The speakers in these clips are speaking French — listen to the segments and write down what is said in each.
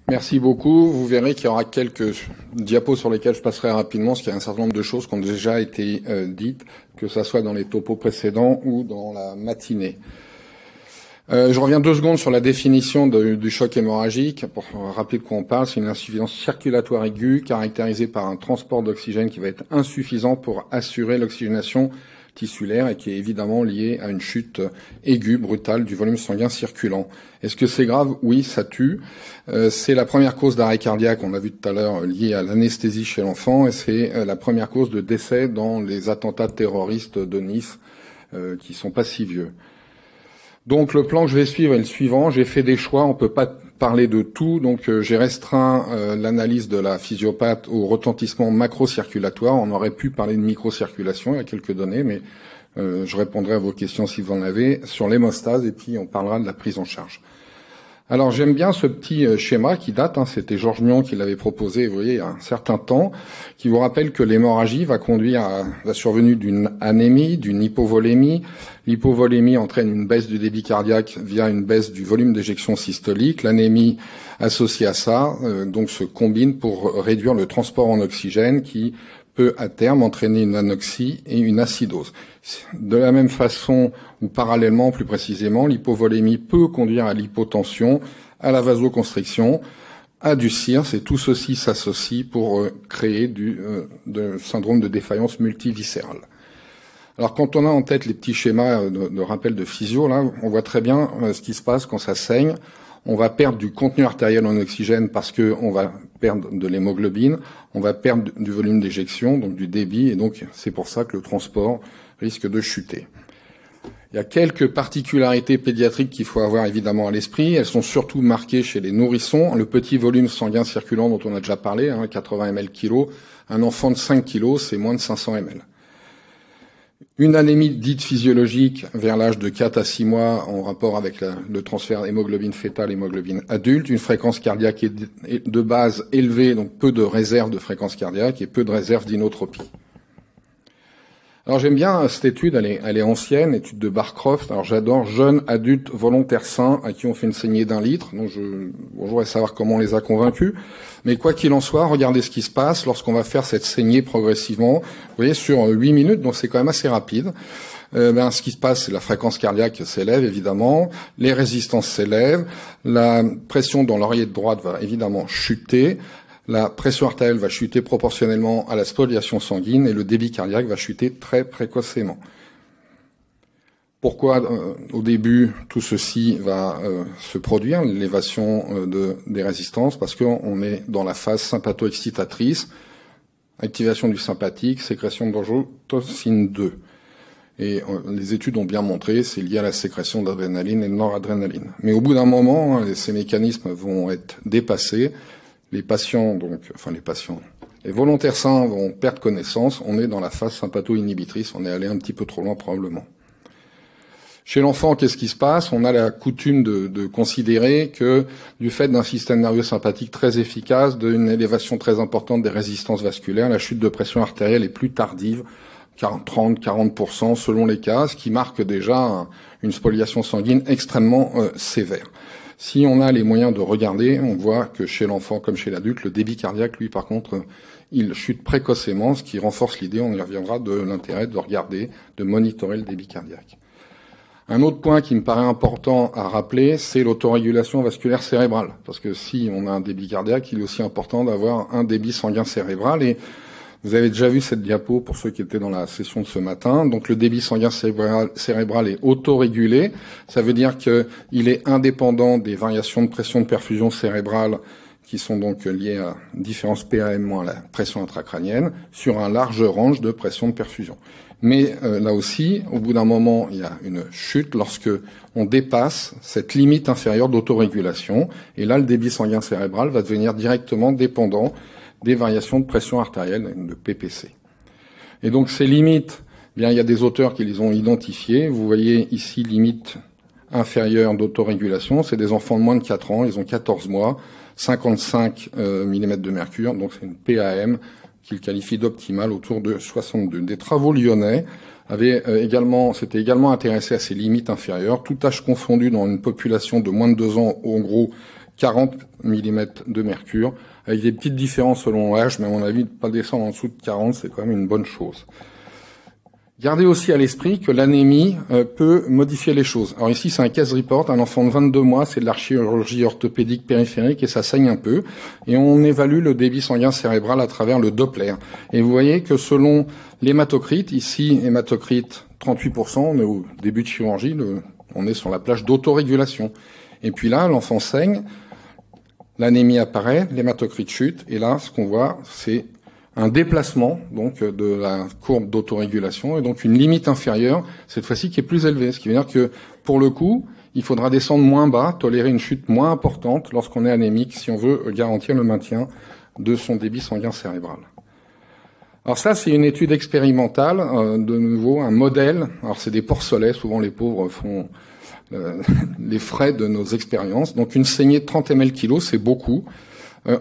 Merci beaucoup. Vous verrez qu'il y aura quelques diapos sur lesquels je passerai rapidement, parce qu'il y a un certain nombre de choses qui ont déjà été dites, que ça soit dans les topos précédents ou dans la matinée. Je reviens 2 secondes sur la définition du choc hémorragique. Pour rappeler de quoi on parle, c'est une insuffisance circulatoire aiguë caractérisée par un transport d'oxygène qui va être insuffisant pour assurer l'oxygénation tissulaire et qui est évidemment liée à une chute aiguë, brutale du volume sanguin circulant. Est-ce que c'est grave? Oui, ça tue. C'est la première cause d'arrêt cardiaque, on a vu tout à l'heure, liée à l'anesthésie chez l'enfant, et c'est la première cause de décès dans les attentats terroristes de Nice, qui sont pas si vieux. Donc le plan que je vais suivre est le suivant. J'ai fait des choix, on peut pas parler de tout, donc j'ai restreint l'analyse de la physiopathe au retentissement macrocirculatoire. On aurait pu parler de microcirculation, il y a quelques données, mais je répondrai à vos questions si vous en avez, sur l'hémostase, et puis on parlera de la prise en charge. Alors j'aime bien ce petit schéma qui date, c'était Georges Mion qui l'avait proposé, vous voyez, il y a un certain temps, qui vous rappelle que l'hémorragie va conduire à la survenue d'une anémie, d'une hypovolémie. L'hypovolémie entraîne une baisse du débit cardiaque via une baisse du volume d'éjection systolique. L'anémie associée à ça donc se combine pour réduire le transport en oxygène qui peut à terme entraîner une anoxie et une acidose. De la même façon, ou parallèlement plus précisément, l'hypovolémie peut conduire à l'hypotension, à la vasoconstriction, à du CIRS, et tout ceci s'associe pour créer du syndrome de défaillance multiviscérale. Alors quand on a en tête les petits schémas de rappel de physio, là, on voit très bien ce qui se passe quand ça saigne. On va perdre du contenu artériel en oxygène parce que on va perdre de l'hémoglobine, on va perdre du volume d'éjection, donc du débit, et donc c'est pour ça que le transport risque de chuter. Il y a quelques particularités pédiatriques qu'il faut avoir évidemment à l'esprit. Elles sont surtout marquées chez les nourrissons. Le petit volume sanguin circulant dont on a déjà parlé, 80 ml kg. Un enfant de 5 kg, c'est moins de 500 ml. Une anémie dite physiologique vers l'âge de 4 à 6 mois en rapport avec le transfert hémoglobine fœtale, hémoglobine adulte, une fréquence cardiaque de base élevée, donc peu de réserve de fréquence cardiaque et peu de réserve d'inotropie. Alors j'aime bien cette étude, elle est ancienne, étude de Barcroft. Alors j'adore jeunes adultes volontaires sains à qui on fait une saignée d'1 litre. Donc je voudrais savoir comment on les a convaincus. Mais quoi qu'il en soit, regardez ce qui se passe lorsqu'on va faire cette saignée progressivement. Vous voyez, sur 8 minutes, donc c'est quand même assez rapide. Ce qui se passe, c'est la fréquence cardiaque s'élève évidemment, les résistances s'élèvent, la pression dans l'oreillette droite va évidemment chuter. La pression artérielle va chuter proportionnellement à la spoliation sanguine et le débit cardiaque va chuter très précocement. Pourquoi au début tout ceci va se produire, l'élévation des résistances? Parce qu'on est dans la phase sympatho-excitatrice, activation du sympathique, sécrétion d'angiotensine 2. Et les études ont bien montré, c'est lié à la sécrétion d'adrénaline et de noradrénaline. Mais au bout d'un moment, ces mécanismes vont être dépassés. Les volontaires sains vont perdre connaissance. On est dans la phase sympatho-inhibitrice. On est allé un petit peu trop loin probablement. Chez l'enfant, qu'est-ce qui se passe? On a la coutume de considérer que du fait d'un système nerveux sympathique très efficace, d'une élévation très importante des résistances vasculaires, la chute de pression artérielle est plus tardive, 30-40% selon les cas, ce qui marque déjà une spoliation sanguine extrêmement sévère. Si on a les moyens de regarder, on voit que chez l'enfant comme chez l'adulte, le débit cardiaque, lui, par contre, il chute précocement, ce qui renforce l'idée, on y reviendra, de l'intérêt de regarder, de monitorer le débit cardiaque. Un autre point qui me paraît important à rappeler, c'est l'autorégulation vasculaire cérébrale. Parce que si on a un débit cardiaque, il est aussi important d'avoir un débit sanguin cérébral. Et vous avez déjà vu cette diapo pour ceux qui étaient dans la session de ce matin. Donc le débit sanguin cérébral est autorégulé. Ça veut dire qu'il est indépendant des variations de pression de perfusion cérébrale qui sont donc liées à différence PAM moins la pression intracrânienne sur un large range de pression de perfusion. Mais là aussi, au bout d'un moment, il y a une chute lorsque on dépasse cette limite inférieure d'autorégulation. Et là, le débit sanguin cérébral va devenir directement dépendant des variations de pression artérielle, de PPC. Et donc ces limites, il y a des auteurs qui les ont identifiées. Vous voyez ici limite inférieure d'autorégulation. C'est des enfants de moins de 4 ans, ils ont 14 mois, 55 mm de mercure, donc c'est une PAM qu'ils qualifient d'optimale autour de 62. Des travaux lyonnais s'étaient également intéressés à ces limites inférieures, tout âge confondu dans une population de moins de 2 ans, en gros 40 mm de mercure, avec des petites différences selon l'âge, mais à mon avis, ne pas descendre en dessous de 40, c'est quand même une bonne chose. Gardez aussi à l'esprit que l'anémie peut modifier les choses. Alors ici, c'est un case report, un enfant de 22 mois, c'est de la chirurgie orthopédique périphérique et ça saigne un peu. Et on évalue le débit sanguin cérébral à travers le Doppler. Et vous voyez que selon l'hématocrite, ici, hématocrite 38%, on est au début de chirurgie, on est sur la plage d'autorégulation. Et puis là, l'enfant saigne, l'anémie apparaît, l'hématocrite chute, et là, ce qu'on voit, c'est un déplacement donc de la courbe d'autorégulation et donc une limite inférieure, cette fois-ci qui est plus élevée. Ce qui veut dire que, pour le coup, il faudra descendre moins bas, tolérer une chute moins importante lorsqu'on est anémique, si on veut garantir le maintien de son débit sanguin cérébral. Alors ça, c'est une étude expérimentale, de nouveau, un modèle. Alors c'est des porcelets, souvent les pauvres font les frais de nos expériences. Donc une saignée de 30 ml kg, c'est beaucoup.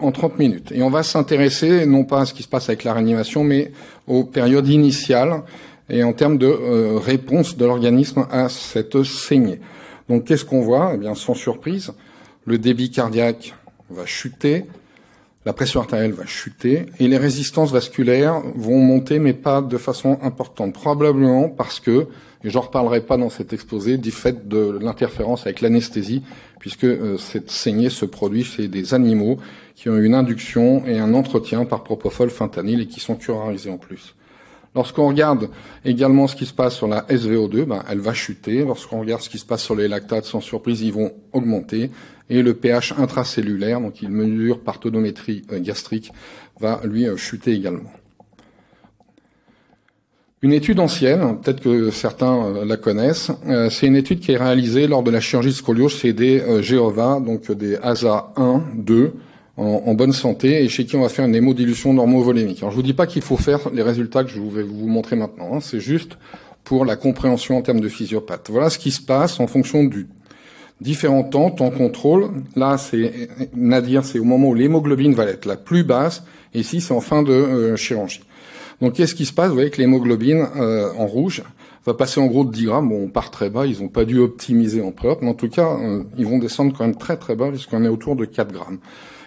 En 30 minutes. Et on va s'intéresser non pas à ce qui se passe avec la réanimation, mais aux périodes initiales et en termes de réponse de l'organisme à cette saignée. Donc qu'est-ce qu'on voit? Eh bien, sans surprise, le débit cardiaque va chuter, la pression artérielle va chuter, et les résistances vasculaires vont monter, mais pas de façon importante. Probablement parce que, et j'en reparlerai pas dans cet exposé, du fait de l'interférence avec l'anesthésie, puisque cette saignée se produit chez des animaux qui ont une induction et un entretien par propofol fentanyl et qui sont curarisés en plus. Lorsqu'on regarde également ce qui se passe sur la SVO2, elle va chuter. Lorsqu'on regarde ce qui se passe sur les lactates, sans surprise, ils vont augmenter. Et le pH intracellulaire, donc il mesure par tonométrie gastrique, va lui chuter également. Une étude ancienne, peut-être que certains la connaissent, c'est une étude qui est réalisée lors de la chirurgie de scoliose chez des Jéhovah, donc des ASA 1, 2, en bonne santé, et chez qui on va faire une hémodilution normovolémique. Alors je vous dis pas qu'il faut faire les résultats que je vais vous montrer maintenant, c'est juste pour la compréhension en termes de physiopathe. Voilà ce qui se passe en fonction du différents temps contrôle. Là, c'est Nadir, c'est au moment où l'hémoglobine va être la plus basse, et ici c'est en fin de chirurgie. Donc qu'est-ce qui se passe? Vous voyez que l'hémoglobine en rouge va passer en gros de 10 grammes. Bon, on part très bas, ils n'ont pas dû optimiser en préop, mais en tout cas, ils vont descendre quand même très très bas puisqu'on est autour de 4 grammes.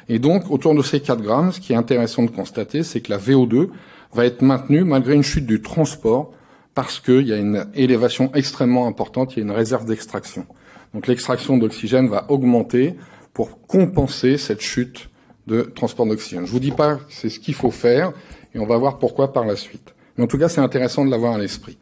Et donc, autour de ces 4 grammes, ce qui est intéressant de constater, c'est que la VO2 va être maintenue malgré une chute du transport parce qu'il y a une élévation extrêmement importante, il y a une réserve d'extraction. Donc l'extraction d'oxygène va augmenter pour compenser cette chute de transport d'oxygène. Je vous dis pas que c'est ce qu'il faut faire, et on va voir pourquoi par la suite. Mais en tout cas, c'est intéressant de l'avoir à l'esprit.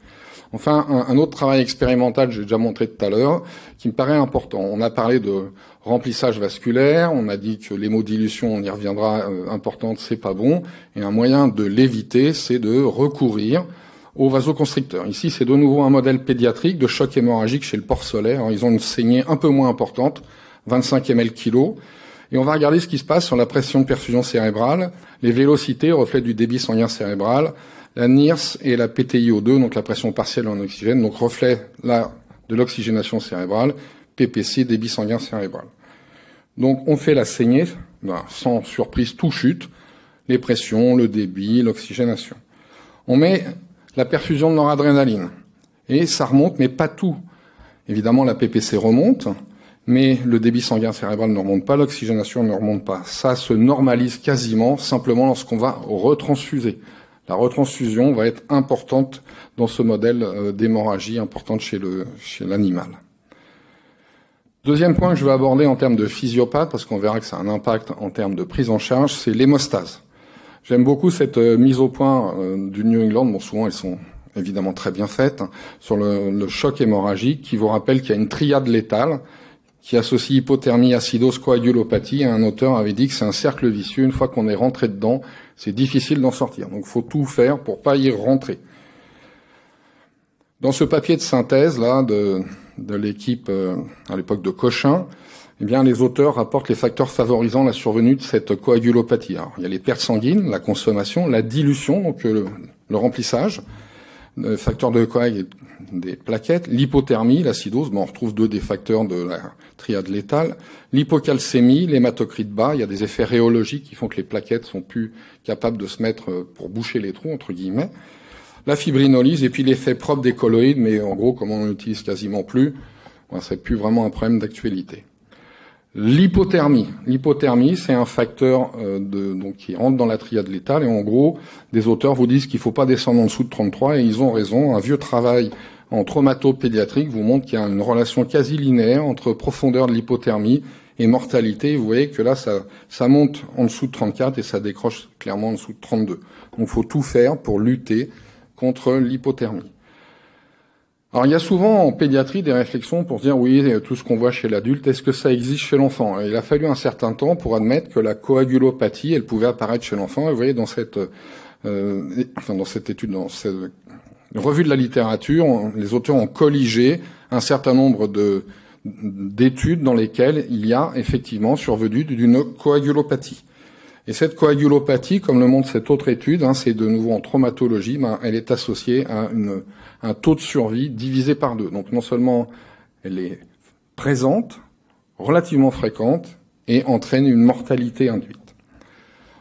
Enfin, un autre travail expérimental, j'ai déjà montré tout à l'heure, qui me paraît important. On a parlé de remplissage vasculaire, on a dit que l'hémodilution, on y reviendra, importante, c'est pas bon, et un moyen de l'éviter, c'est de recourir aux vasoconstricteurs. Ici, c'est de nouveau un modèle pédiatrique de choc hémorragique chez le porcelet. Alors, ils ont une saignée un peu moins importante, 25 ml kg. Et on va regarder ce qui se passe sur la pression de perfusion cérébrale, les vélocités, reflet du débit sanguin cérébral, la NIRS et la PTiO2, donc la pression partielle en oxygène, donc reflet là de l'oxygénation cérébrale, PPC, débit sanguin cérébral. Donc on fait la saignée, sans surprise, tout chute, les pressions, le débit, l'oxygénation. On met la perfusion de noradrénaline, et ça remonte, mais pas tout. Évidemment, la PPC remonte, mais le débit sanguin cérébral ne remonte pas, l'oxygénation ne remonte pas. Ça se normalise quasiment simplement lorsqu'on va retransfuser. La retransfusion va être importante dans ce modèle d'hémorragie importante chez l'animal. Deuxième point que je vais aborder en termes de physiopathe, parce qu'on verra que ça a un impact en termes de prise en charge, c'est l'hémostase. J'aime beaucoup cette mise au point du New England. Bon, souvent elles sont évidemment très bien faites, sur le choc hémorragique, qui vous rappelle qu'il y a une triade létale qui associe hypothermie, acidose, coagulopathie. Un auteur avait dit que c'est un cercle vicieux. Une fois qu'on est rentré dedans, c'est difficile d'en sortir. Donc il faut tout faire pour pas y rentrer. Dans ce papier de synthèse là de l'équipe à l'époque de Cochin, eh bien les auteurs rapportent les facteurs favorisant la survenue de cette coagulopathie. Alors, il y a les pertes sanguines, la consommation, la dilution, donc le remplissage, le facteur de coag des plaquettes, l'hypothermie, l'acidose, on retrouve deux des facteurs de la triade létale, l'hypocalcémie, l'hématocrite bas, il y a des effets rhéologiques qui font que les plaquettes sont plus capables de se mettre pour boucher les trous, entre guillemets, la fibrinolyse, et puis l'effet propre des colloïdes, mais en gros, comme on l'utilise quasiment plus, c'est plus vraiment un problème d'actualité. L'hypothermie. L'hypothermie, c'est un facteur donc qui rentre dans la triade létale. Et en gros, des auteurs vous disent qu'il ne faut pas descendre en dessous de 33, et ils ont raison. Un vieux travail en traumato-pédiatrique vous montre qu'il y a une relation quasi linéaire entre profondeur de l'hypothermie et mortalité. Vous voyez que là, ça monte en dessous de 34 et ça décroche clairement en dessous de 32. Donc, il faut tout faire pour lutter contre l'hypothermie. Alors, il y a souvent en pédiatrie des réflexions pour se dire, oui, tout ce qu'on voit chez l'adulte, est-ce que ça existe chez l'enfant? Il a fallu un certain temps pour admettre que la coagulopathie, elle pouvait apparaître chez l'enfant. Et vous voyez, dans cette étude, dans cette revue de la littérature, les auteurs ont colligé un certain nombre d'études dans lesquelles il y a effectivement survenu d'une coagulopathie. Et cette coagulopathie, comme le montre cette autre étude, c'est de nouveau en traumatologie, elle est associée à un taux de survie divisé par 2. Donc non seulement elle est présente, relativement fréquente, et entraîne une mortalité induite.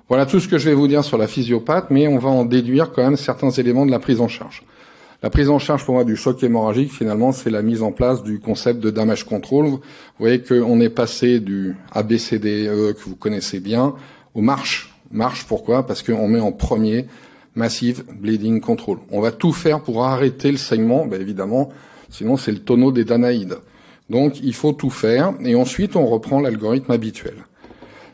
Voilà tout ce que je vais vous dire sur la physiopathe, mais on va en déduire quand même certains éléments de la prise en charge. La prise en charge pour moi du choc hémorragique, finalement, c'est la mise en place du concept de damage control. Vous voyez qu'on est passé du ABCDE que vous connaissez bien au MARCH. MARCH, pourquoi? Parce qu'on met en premier Massive Bleeding Control. On va tout faire pour arrêter le saignement, évidemment, sinon c'est le tonneau des Danaïdes. Donc il faut tout faire, et ensuite on reprend l'algorithme habituel.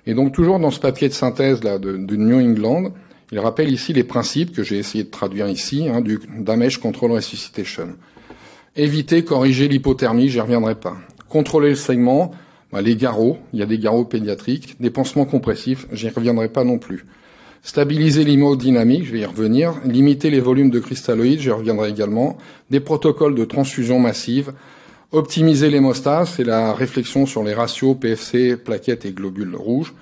Et donc toujours dans ce papier de synthèse là de New England, il rappelle ici les principes que j'ai essayé de traduire ici, du Damage Control Resuscitation. Éviter, corriger l'hypothermie, j'y reviendrai pas. Contrôler le saignement, les garrots, il y a des garrots pédiatriques, des pansements compressifs, j'y reviendrai pas non plus. Stabiliser l'hémodynamique, je vais y revenir. Limiter les volumes de cristalloïdes, j'y reviendrai également. Des protocoles de transfusion massive. Optimiser l'hémostase, c'est la réflexion sur les ratios PFC, plaquettes et globules rouges.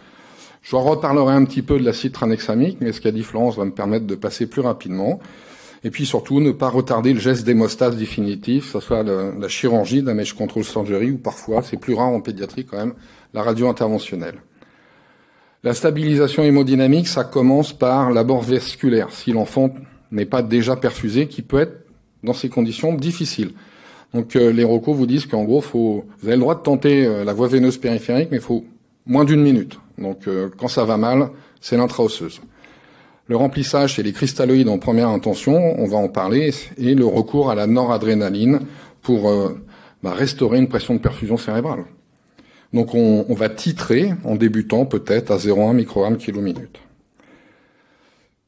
Je reparlerai un petit peu de l'acide tranexamique, mais ce qu'a dit Florence va me permettre de passer plus rapidement. Et puis surtout, ne pas retarder le geste d'hémostase définitif, que ce soit la chirurgie, damage control surgery, ou parfois, c'est plus rare en pédiatrie quand même, la radio interventionnelle. La stabilisation hémodynamique, ça commence par l'abord vasculaire, si l'enfant n'est pas déjà perfusé, qui peut être, dans ces conditions, difficile. Donc les recos vous disent qu'en gros, vous avez le droit de tenter la voie veineuse périphérique, mais il faut moins d'1 minute. Donc quand ça va mal, c'est l'intra-osseuse. Le remplissage, c'est les cristalloïdes en première intention, on va en parler, et le recours à la noradrénaline pour restaurer une pression de perfusion cérébrale. Donc on va titrer en débutant peut-être à 0,1 microgramme kilo-minute.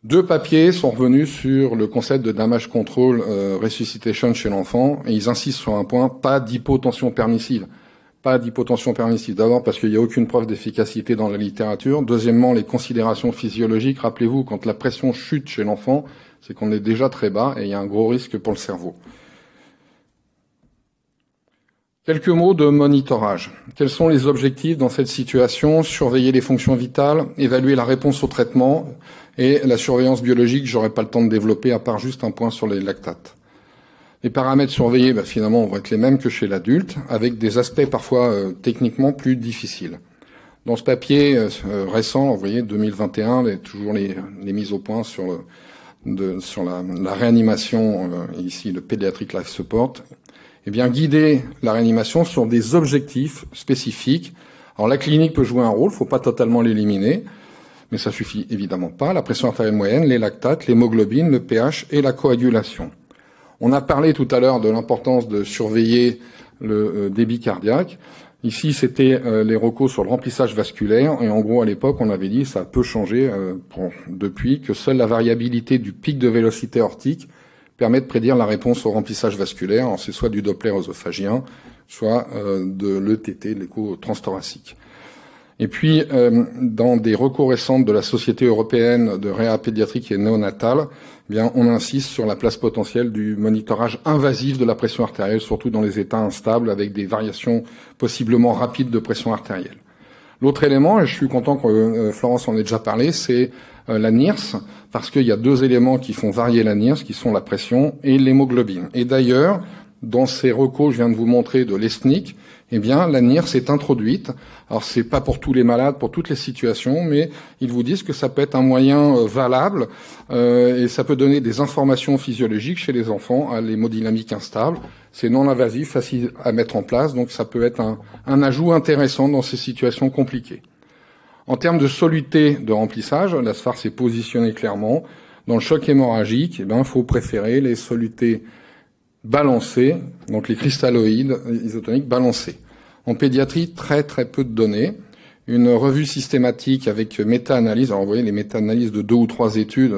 2 papiers sont revenus sur le concept de damage control resuscitation chez l'enfant, et ils insistent sur un point, pas d'hypotension permissive. Pas d'hypotension permissive. D'abord parce qu'il n'y a aucune preuve d'efficacité dans la littérature. Deuxièmement, les considérations physiologiques. Rappelez-vous, quand la pression chute chez l'enfant, c'est qu'on est déjà très bas et il y a un gros risque pour le cerveau. Quelques mots de monitorage. Quels sont les objectifs dans cette situation? Surveiller les fonctions vitales, évaluer la réponse au traitement et la surveillance biologique, j'aurai pas le temps de développer à part juste un point sur les lactates. Les paramètres surveillés, finalement, vont être les mêmes que chez l'adulte, avec des aspects parfois techniquement plus difficiles. Dans ce papier récent, vous voyez, 2021, toujours les mises au point sur la réanimation, ici le Pediatric Life Support, guider la réanimation sur des objectifs spécifiques. Alors la clinique peut jouer un rôle, faut pas totalement l'éliminer, mais ça suffit évidemment pas. La pression artérielle moyenne, les lactates, l'hémoglobine, le pH et la coagulation. On a parlé tout à l'heure de l'importance de surveiller le débit cardiaque. Ici, c'était les recos sur le remplissage vasculaire. Et en gros, à l'époque, on avait dit, ça peut changer depuis, que seule la variabilité du pic de vélocité aortique permet de prédire la réponse au remplissage vasculaire. Alors, c'est soit du Doppler œsophagien, soit de l'ETT, de l'écho transthoracique. Et puis, dans des recours récentes de la Société européenne de réa pédiatrique et néonatale, on insiste sur la place potentielle du monitorage invasif de la pression artérielle, surtout dans les états instables, avec des variations possiblement rapides de pression artérielle. L'autre élément, et je suis content que Florence en ait déjà parlé, c'est la NIRS, parce qu'il y a 2 éléments qui font varier la NIRS, qui sont la pression et l'hémoglobine. Et d'ailleurs, dans ces recos, je viens de vous montrer, de l'ESNIC, eh bien, l'ANIR s'est introduite. Alors, c'est pas pour tous les malades, pour toutes les situations, mais ils vous disent que ça peut être un moyen valable et ça peut donner des informations physiologiques chez les enfants à l'hémodynamique instable. C'est non invasif, facile à mettre en place, donc ça peut être un ajout intéressant dans ces situations compliquées. En termes de soluté de remplissage, la SFAR s'est positionnée clairement. Dans le choc hémorragique, il faut préférer les solutés balancés, donc les cristalloïdes isotoniques balancés. En pédiatrie, très peu de données. Une revue systématique avec méta-analyse. Alors vous voyez les méta-analyses de 2 ou 3 études,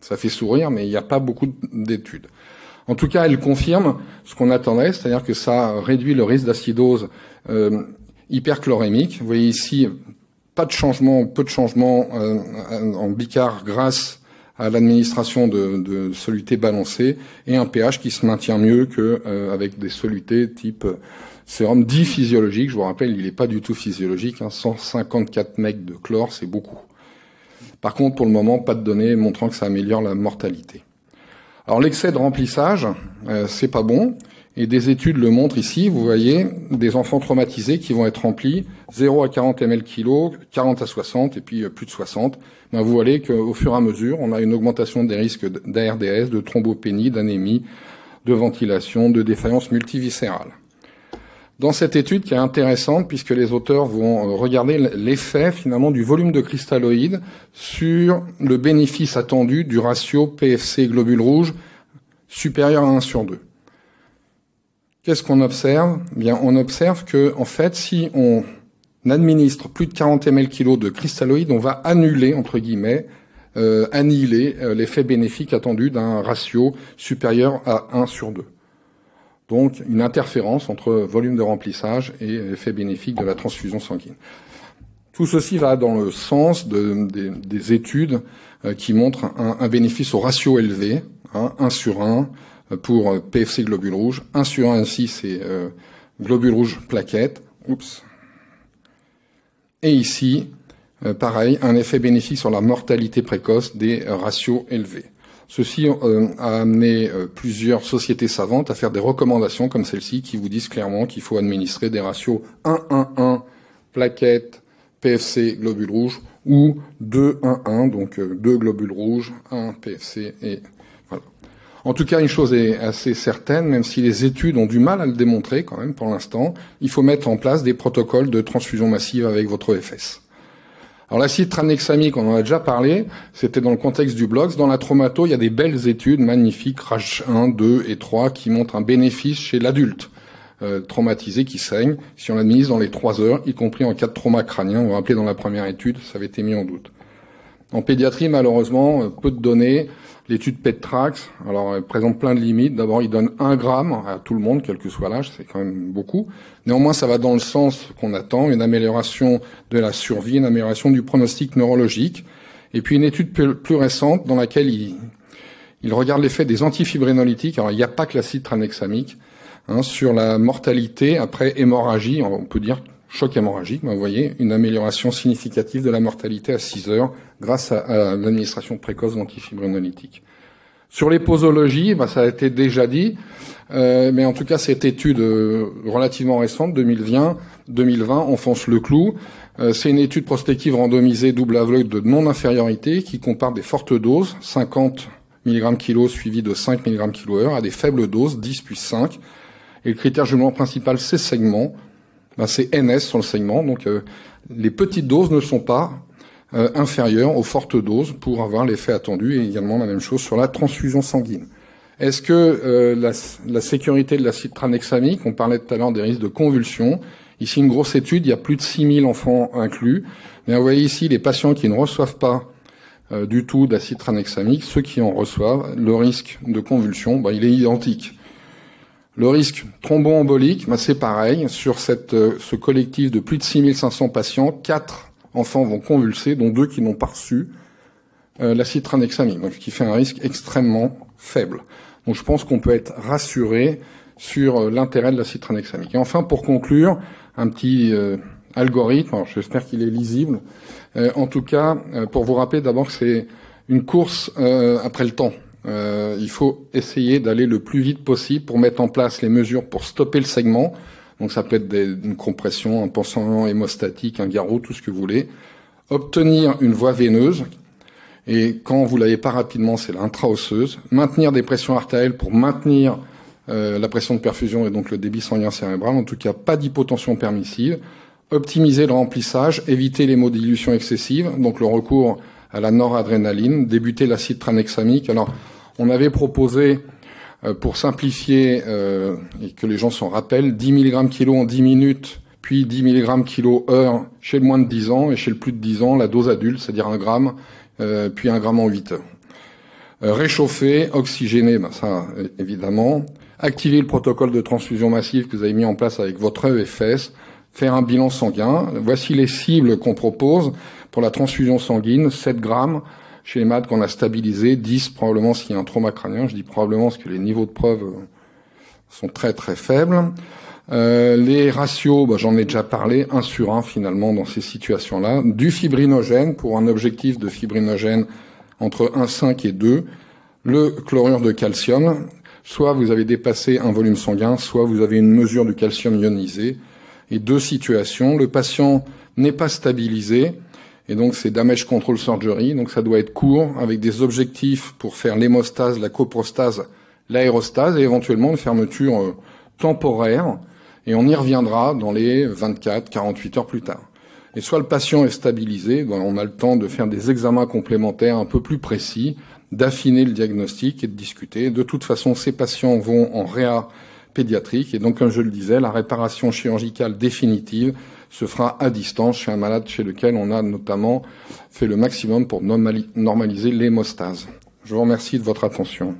ça fait sourire, mais il n'y a pas beaucoup d'études. En tout cas, elle confirme ce qu'on attendait, c'est-à-dire que ça réduit le risque d'acidose hyperchlorémique. Vous voyez ici, peu de changements en bicard grâce à l'administration de solutés balancées et un pH qui se maintient mieux qu'avec des solutés type sérum dit physiologique. Je vous rappelle, il n'est pas du tout physiologique. 154 mEq de chlore, c'est beaucoup. Par contre, pour le moment, pas de données montrant que ça améliore la mortalité. Alors l'excès de remplissage, c'est pas bon. Et des études le montrent ici, vous voyez, des enfants traumatisés qui vont être remplis 0 à 40 ml kg, 40 à 60 et puis plus de 60. Vous voyez qu'au fur et à mesure, on a une augmentation des risques d'ARDS, de thrombopénie, d'anémie, de ventilation, de défaillance multiviscérale. Dans cette étude qui est intéressante puisque les auteurs vont regarder l'effet finalement du volume de cristalloïdes sur le bénéfice attendu du ratio PFC globule rouge supérieur à 1/2. Qu'est-ce qu'on observe? Bien, on observe que, en fait, si on administre plus de 40 ml kg de cristalloïdes, on va annuler, entre guillemets, annihiler l'effet bénéfique attendu d'un ratio supérieur à 1/2. Donc, une interférence entre volume de remplissage et effet bénéfique de la transfusion sanguine. Tout ceci va dans le sens des études qui montrent un bénéfice au ratio élevé, 1/1, pour PFC globule rouge, 1/1 ici c'est globule rouge plaquette, et ici, pareil, un effet bénéfique sur la mortalité précoce des ratios élevés. Ceci a amené plusieurs sociétés savantes à faire des recommandations comme celle-ci qui vous disent clairement qu'il faut administrer des ratios 1/1 plaquette, PFC globule rouge ou 2/1, donc 2 globules rouges, 1 PFC et voilà. En tout cas, une chose est assez certaine, même si les études ont du mal à le démontrer quand même pour l'instant, il faut mettre en place des protocoles de transfusion massive avec votre OFS. Alors l'acide tranexamique, on en a déjà parlé, c'était dans le contexte du Blogs. Dans la traumato, il y a des belles études magnifiques, RAGE 1, 2 et 3, qui montrent un bénéfice chez l'adulte traumatisé qui saigne, si on l'administre dans les 3 heures, y compris en cas de trauma crânien. Vous vous rappelez dans la première étude, ça avait été mis en doute. En pédiatrie, malheureusement, peu de données. L'étude PETRAX, alors elle présente plein de limites. D'abord, il donne 1 gramme à tout le monde, quel que soit l'âge, c'est quand même beaucoup. Néanmoins, ça va dans le sens qu'on attend, une amélioration de la survie, une amélioration du pronostic neurologique. Et puis une étude plus récente dans laquelle il regarde l'effet des antifibrinolytiques. Alors, il n'y a pas que l'acide tranexamique, sur la mortalité après hémorragie, on peut dire choc hémorragique, vous voyez, une amélioration significative de la mortalité à 6 heures grâce à l'administration précoce d'antifibrinolytiques. Sur les posologies, ça a été déjà dit, mais en tout cas cette étude relativement récente, 2020, enfonce le clou. C'est une étude prospective randomisée double aveugle de non-infériorité qui compare des fortes doses, 50 mg kg suivi de 5 mg kg/h, à des faibles doses, 10 puis 5. Et le critère jumelant principal, c'est segment. C'est NS sur le segment, donc les petites doses ne sont pas inférieures aux fortes doses pour avoir l'effet attendu, et également la même chose sur la transfusion sanguine. Est-ce que la sécurité de l'acide tranexamique, on parlait tout à l'heure des risques de convulsions, ici une grosse étude, il y a plus de 6000 enfants inclus, mais vous voyez ici les patients qui ne reçoivent pas du tout d'acide tranexamique, ceux qui en reçoivent, le risque de convulsion, il est identique. Le risque thromboembolique, c'est pareil. Sur ce collectif de plus de 6500 patients, 4 enfants vont convulser, dont 2 qui n'ont pas reçu l'acide tranexamique, donc qui fait un risque extrêmement faible. Donc je pense qu'on peut être rassuré sur l'intérêt de l'acide tranexamique. Et enfin, pour conclure, un petit algorithme, alors j'espère qu'il est lisible. En tout cas, pour vous rappeler d'abord que c'est une course après le temps. il faut essayer d'aller le plus vite possible pour mettre en place les mesures pour stopper le saignement. Donc ça peut être une compression, un pansement hémostatique, un garrot, tout ce que vous voulez. Obtenir une voie veineuse, et quand vous l'avez pas rapidement, c'est l'intra-osseuse. Maintenir des pressions artérielles pour maintenir la pression de perfusion et donc le débit sanguin cérébral. En tout cas, pas d'hypotension permissive. Optimiser le remplissage, éviter l'hémodilution excessive, donc le recours à la noradrénaline, débuter l'acide tranexamique. Alors, on avait proposé, pour simplifier et que les gens s'en rappellent, 10 mg kilo en 10 minutes, puis 10 mg kilo heure chez le moins de 10 ans, et chez le plus de 10 ans, la dose adulte, c'est-à-dire 1 gramme, puis 1 gramme en 8 heures. Réchauffer, oxygéner, ça évidemment. Activer le protocole de transfusion massive que vous avez mis en place avec votre EFS. Faire un bilan sanguin. Voici les cibles qu'on propose pour la transfusion sanguine. 7 grammes chez les malades qu'on a stabilisés, 10 probablement s'il y a un trauma crânien. Je dis probablement parce que les niveaux de preuve sont très très faibles. Les ratios, j'en ai déjà parlé, 1 sur 1 finalement dans ces situations-là. Du fibrinogène pour un objectif de fibrinogène entre 1,5 et 2. Le chlorure de calcium. Soit vous avez dépassé un volume sanguin, soit vous avez une mesure du calcium ionisé. Et 2 situations, le patient n'est pas stabilisé, et donc c'est damage control surgery, donc ça doit être court, avec des objectifs pour faire l'hémostase, la coprostase, l'aérostase, et éventuellement une fermeture temporaire, et on y reviendra dans les 24-48 heures plus tard. Et soit le patient est stabilisé, on a le temps de faire des examens complémentaires un peu plus précis, d'affiner le diagnostic et de discuter. De toute façon, ces patients vont en réa pédiatrique. Et donc, comme je le disais, la réparation chirurgicale définitive se fera à distance chez un malade chez lequel on a notamment fait le maximum pour normaliser l'hémostase. Je vous remercie de votre attention.